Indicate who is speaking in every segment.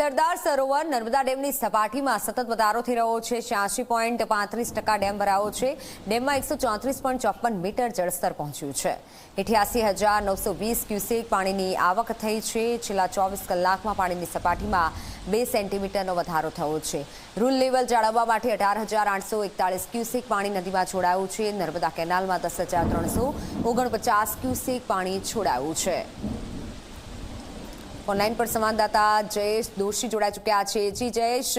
Speaker 1: સરદાર સરોવર નર્મદા ડેમની સપાટીમાં સતત વધારો થઈ રહ્યો છે। 86.35% ડેમ ભરાયો છે। ડેમમાં 134.54 મીટર જળસ્તર પહોંચ્યું છે। 88,920 ક્યુસેક પાણીની આવક થઈ છે। છેલ્લા 24 કલાકમાં પાણીની સપાટીમાં 2 સેન્ટીમીટરનો વધારો થયો છે। રૂલ લેવલ જાળવવા માટે 18,841 ક્યુસેક પાણી નદીમાં છોડાયું છે। નર્મદા કેનાલમાં 10,349 ક્યુસેક પાણી છોડાયું છે। ઓનલાઈન પર સંવાદદાતા જયેશ દોશી જોડાઈ ચૂક્યા છે। જી જયેશ,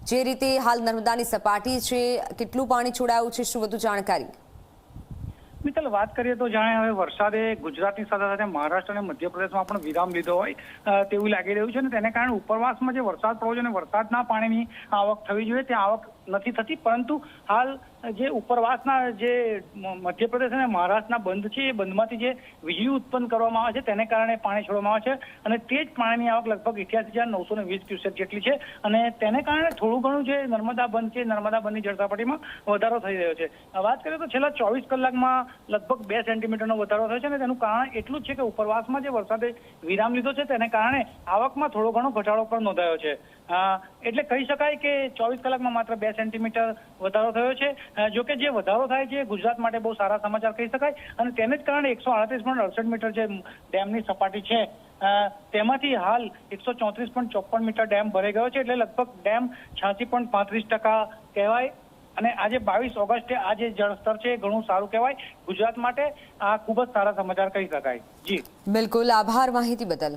Speaker 1: જે રીતે હાલ નર્મદાની સપાટી છે, કેટલું પાણી છોડાયું છે, શું વધુ જાણકારી?
Speaker 2: મિત્તલ, વાત કરીએ તો જાણે હવે વરસાદે ગુજરાતની સાથે સાથે મહારાષ્ટ્ર અને મધ્યપ્રદેશમાં પણ વિરામ લીધો હોય તેવું લાગી રહ્યું છે, અને તેને કારણે ઉપરવાસમાં જે વરસાદ પડ્યો છે અને વરસાદના પાણીની આવક થવી જોઈએ તે આવક નથી થતી, પરંતુ હાલ જે ઉપરવાસના જે મધ્યપ્રદેશ અને મહારાષ્ટ્રના બંધ છે એ બંધમાંથી જે વીજળી ઉત્પન્ન કરવામાં આવે છે તેને કારણે પાણી છોડવામાં આવે છે, અને તે જ પાણીની આવક લગભગ 88,920 ક્યુસેક જેટલી છે, અને તેને કારણે થોડું ઘણું જે નર્મદા બંધ છે, નર્મદા બંધની જળસપાટીમાં વધારો થઈ રહ્યો છે। વાત કરીએ તો છેલ્લા 24 કલાકમાં લગભગ 2 સેન્ટીમીટરનો વધારો થયો છે, અને તેનું કારણ એટલું જ છે કે ઉપરવાસમાં જે વરસાદે વિરામ લીધો છે તેને કારણે આવકમાં થોડો ઘણો ઘટાડો પણ નોંધાયો છે। એટલે કહી શકાય કે 24 કલાકમાં માત્ર 2 સેન્ટીમીટર વધારો થયો છે। જોકે જે વધારો થાય છે ગુજરાત માટે બહુ સારા સમાચાર કહી શકાય, અને તેને જ કારણે 138.68 મીટર જે ડેમની સપાટી છે તેમાંથી હાલ 134.54 મીટર ડેમ ભરાઈ ગયો છે, એટલે લગભગ ડેમ 86.35% કહેવાય। અને આજે 22 ઓગસ્ટે આ જે જળસ્તર છે એ ઘણું સારું કહેવાય। ગુજરાત માટે આ ખૂબ જ સારા સમાચાર કહી શકાય। જી
Speaker 1: બિલકુલ, આભાર માહિતી બદલ।